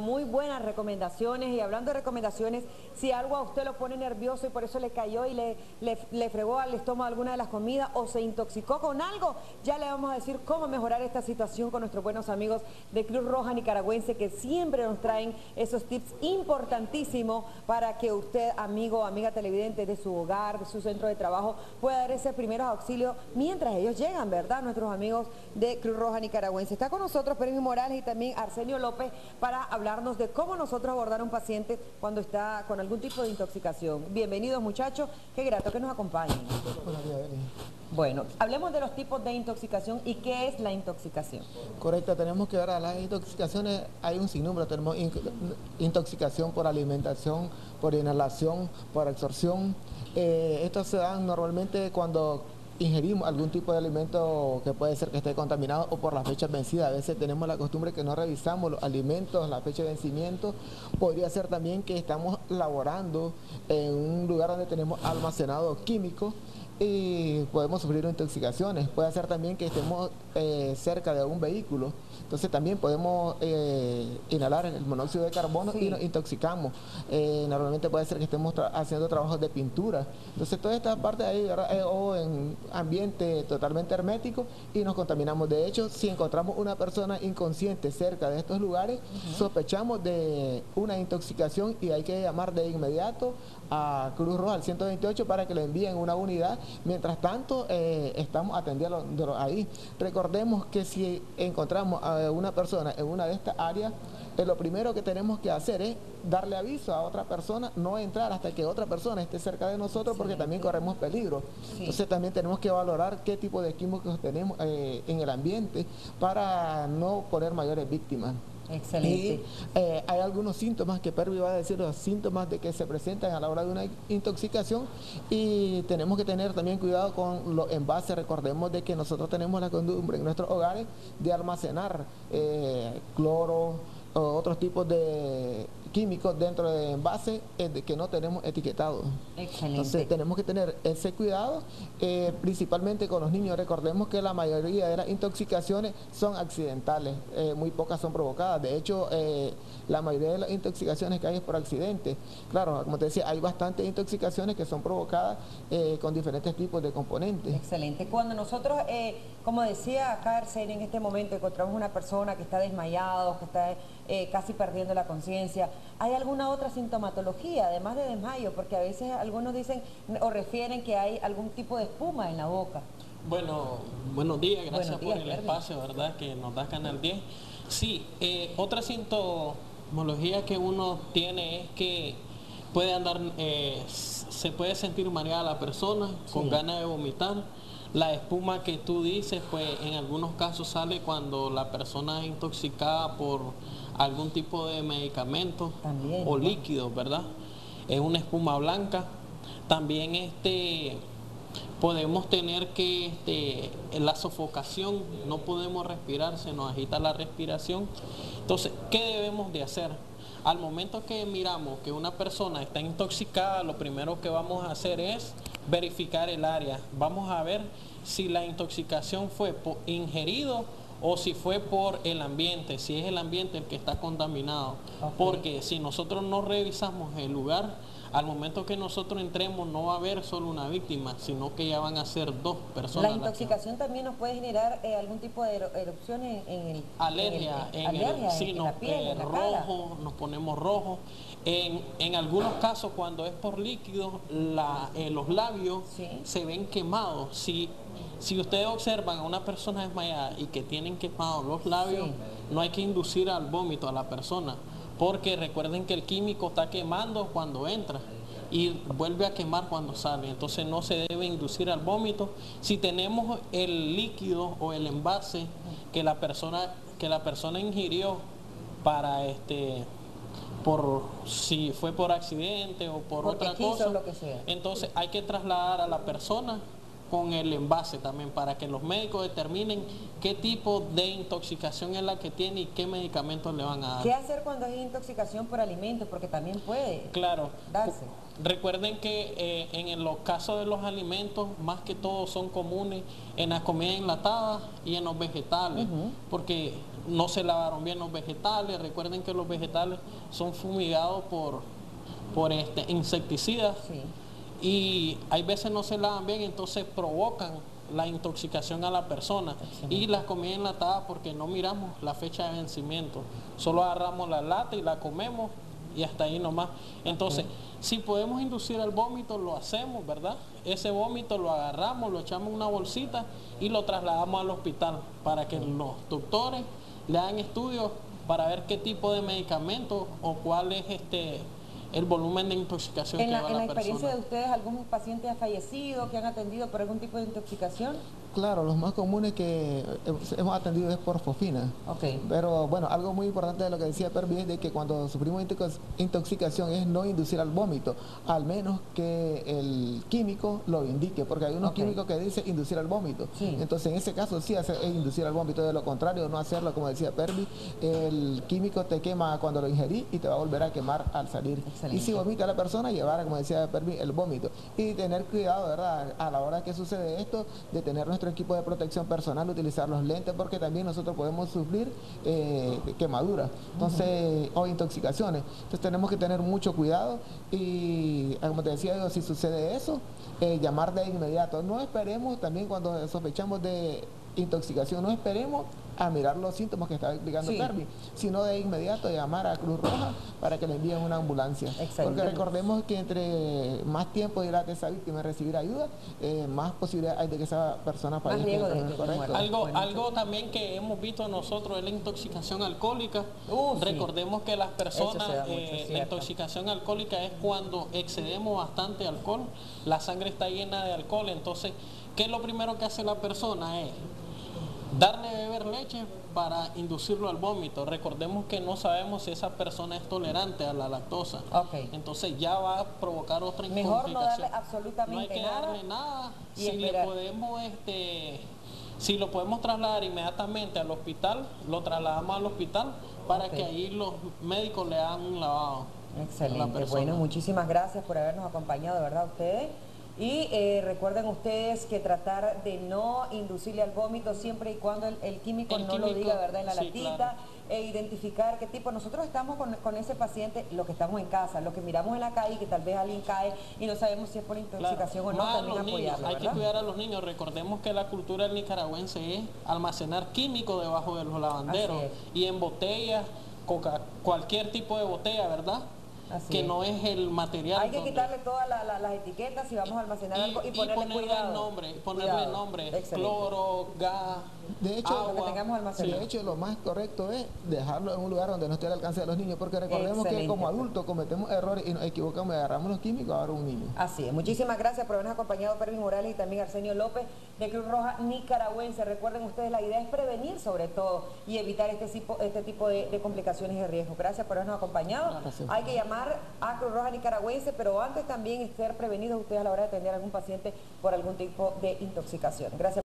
Muy buenas recomendaciones, y hablando de recomendaciones, si algo a usted lo pone nervioso y por eso le cayó y le fregó al estómago alguna de las comidas o se intoxicó con algo, ya le vamos a decir cómo mejorar esta situación con nuestros buenos amigos de Cruz Roja Nicaragüense, que siempre nos traen esos tips importantísimos para que usted, amigo o amiga televidente de su hogar, de su centro de trabajo, pueda dar ese primeros auxilios mientras ellos llegan, ¿verdad? Nuestros amigos de Cruz Roja Nicaragüense. Está con nosotros Permi Morales y también Arsenio López para hablarnos de cómo nosotros abordar a un paciente cuando está con algún tipo de intoxicación. Bienvenidos, muchachos, qué grato que nos acompañen. Bueno, hablemos de los tipos de intoxicación y qué es la intoxicación. Correcto, tenemos que ver a las intoxicaciones, hay un sinnúmero, tenemos intoxicación por alimentación, por inhalación, por absorción. Estos se dan normalmente cuando ingerimos algún tipo de alimento que puede ser que esté contaminado o por las fechas vencidas. A veces tenemos la costumbre que no revisamos los alimentos, la fecha de vencimiento. Podría ser también que estamos laborando en un lugar donde tenemos almacenado químicos y podemos sufrir intoxicaciones. Puede ser también que estemos cerca de un vehículo, entonces también podemos inhalar el monóxido de carbono y nos intoxicamos. Normalmente puede ser que estemos haciendo trabajos de pintura, entonces toda esta parte de ahí, o en ambiente totalmente hermético y nos contaminamos. De hecho, si encontramos una persona inconsciente cerca de estos lugares, sospechamos de una intoxicación y hay que llamar de inmediato a Cruz Roja al 128 para que le envíen una unidad. Mientras tanto, estamos atendiendo ahí. Recordemos que si encontramos a una persona en una de estas áreas, lo primero que tenemos que hacer es darle aviso a otra persona, no entrar hasta que otra persona esté cerca de nosotros, porque también corremos peligro. Entonces también tenemos que valorar qué tipo de químicos tenemos en el ambiente para no poner mayores víctimas. Excelente. Y hay algunos síntomas que Pervi va a decir, los síntomas de que se presentan a la hora de una intoxicación, y tenemos que tener también cuidado con los envases. Recordemos de que nosotros tenemos la costumbre en nuestros hogares de almacenar cloro o otros tipos de químicos dentro de envases que no tenemos etiquetados. Excelente. Entonces tenemos que tener ese cuidado, principalmente con los niños. Recordemos que la mayoría de las intoxicaciones son accidentales, muy pocas son provocadas. De hecho, la mayoría de las intoxicaciones que hay es por accidente. Claro, como te decía, hay bastantes intoxicaciones que son provocadas con diferentes tipos de componentes. Excelente. Cuando nosotros, como decía acá Arsenio, en este momento encontramos una persona que está desmayado, que está casi perdiendo la conciencia, ¿hay alguna otra sintomatología, además de desmayo? Porque a veces algunos dicen o refieren que hay algún tipo de espuma en la boca. Bueno, buenos días, gracias por el espacio, ¿verdad?, que nos da Canal 10. Sí, otra sintomología que uno tiene es que puede andar, se puede sentir mareada la persona, con ganas de vomitar. La espuma que tú dices, pues en algunos casos sale cuando la persona es intoxicada por algún tipo de medicamento o líquido, ¿verdad? Es una espuma blanca. También podemos tener que la sofocación, no podemos respirar, se nos agita la respiración. Entonces, ¿qué debemos de hacer? Al momento que miramos que una persona está intoxicada, lo primero que vamos a hacer es verificar el área. Vamos a ver si la intoxicación fue por ingerido o si fue por el ambiente, si es el ambiente el que está contaminado. Porque si nosotros no revisamos el lugar, al momento que nosotros entremos no va a haber solo una víctima, sino que ya van a ser dos personas. La intoxicación también nos puede generar algún tipo de erupciones en alergia, en la piel, en la cara. Nos ponemos rojos. En algunos casos, cuando es por líquido, los labios se ven quemados. Si ustedes observan a una persona desmayada y que tienen quemados los labios, no hay que inducir al vómito a la persona, porque recuerden que el químico está quemando cuando entra y vuelve a quemar cuando sale. Entonces no se debe inducir al vómito. Si tenemos el líquido o el envase que la persona ingirió para si fue por accidente o por otra cosa, lo que sea, entonces hay que trasladar a la persona con el envase también, para que los médicos determinen qué tipo de intoxicación es la que tiene y qué medicamentos le van a dar. ¿Qué hacer cuando hay intoxicación por alimentos? Porque también puede darse. Recuerden que en los casos de los alimentos, más que todo son comunes en la comida enlatada y en los vegetales, porque no se lavaron bien los vegetales. Recuerden que los vegetales son fumigados por insecticidas, Sí. y hay veces no se lavan bien, entonces provocan la intoxicación a la persona. Excelente. Y las comidas enlatadas, porque no miramos la fecha de vencimiento, solo agarramos la lata y la comemos y hasta ahí nomás. Entonces, si podemos inducir al vómito, lo hacemos, ¿verdad? Ese vómito lo agarramos, lo echamos en una bolsita y lo trasladamos al hospital para que los doctores le hagan estudios para ver qué tipo de medicamento o cuál es el volumen de intoxicación que lleva la persona. En la experiencia de ustedes, ¿algún paciente ha fallecido que han atendido por algún tipo de intoxicación? Claro, los más comunes que hemos atendido es por fosfina. Ok. Pero bueno, algo muy importante de lo que decía Pervi es de que cuando sufrimos intoxicación es no inducir al vómito, al menos que el químico lo indique, porque hay unos químicos que dicen inducir al vómito. Sí. Entonces en ese caso sí es inducir al vómito, de lo contrario no hacerlo, como decía Pervi, el químico te quema cuando lo ingerís y te va a volver a quemar al salir. Excelente. Y si vomita la persona, llevar, como decía Pervi, el vómito. Y tener cuidado, ¿verdad? A la hora que sucede esto, de tener nuestro equipo de protección personal, utilizar los lentes, porque también nosotros podemos sufrir quemaduras, entonces, o intoxicaciones. Entonces tenemos que tener mucho cuidado y, como te decía yo, si sucede eso, llamar de inmediato. No esperemos también cuando sospechamos de intoxicación, no esperemos a mirar los síntomas que estaba explicando Pervi, sino de inmediato llamar a Cruz Roja para que le envíen una ambulancia. Excelente. Porque recordemos que entre más tiempo dilate esa víctima en recibir ayuda, más posibilidad hay de que esa persona fallezca. riesgo de que muera. Algo también que hemos visto nosotros es la intoxicación alcohólica. Recordemos que las personas, la intoxicación alcohólica es cuando excedemos bastante alcohol, la sangre está llena de alcohol. Entonces, ¿qué es lo primero que hace la persona? Es darle de beber leche para inducirlo al vómito. Recordemos que no sabemos si esa persona es tolerante a la lactosa. Entonces ya va a provocar otra Mejor complicación. No darle absolutamente no hay que nada. Darle nada. Y Si lo podemos trasladar inmediatamente al hospital, lo trasladamos al hospital para que ahí los médicos le hagan un lavado. Excelente. Bueno, muchísimas gracias por habernos acompañado, de verdad, a ustedes. Y recuerden ustedes que tratar de no inducirle al vómito siempre y cuando el químico no lo diga, ¿verdad?, en la latita. Claro. Identificar qué tipo. Nosotros estamos con ese paciente, los que estamos en casa, los que miramos en la calle, que tal vez alguien cae y no sabemos si es por intoxicación o no, también apoyarlo, hay que cuidar a los niños. Recordemos que la cultura del nicaragüense es almacenar químicos debajo de los lavanderos y en botellas, cualquier tipo de botella, ¿verdad? Que no es el material. Hay que quitarle todas las etiquetas si vamos a almacenar algo y ponerle cuidado. Ponerle el nombre, cloro, gas. De hecho, agua, lo que tengamos almacenado. De hecho, lo más correcto es dejarlo en un lugar donde no esté al alcance de los niños, porque recordemos que como adultos cometemos errores y nos equivocamos y agarramos los químicos, ahora un niño. Así es. Muchísimas gracias por habernos acompañado, Pervi Morales, y también Arsenio López de Cruz Roja Nicaragüense. Recuerden ustedes, la idea es prevenir sobre todo y evitar este tipo de complicaciones y de riesgo. Gracias por habernos acompañado. Gracias. Hay que llamar a Cruz Roja Nicaragüense, pero antes también estar prevenidos ustedes a la hora de atender a algún paciente por algún tipo de intoxicación. Gracias.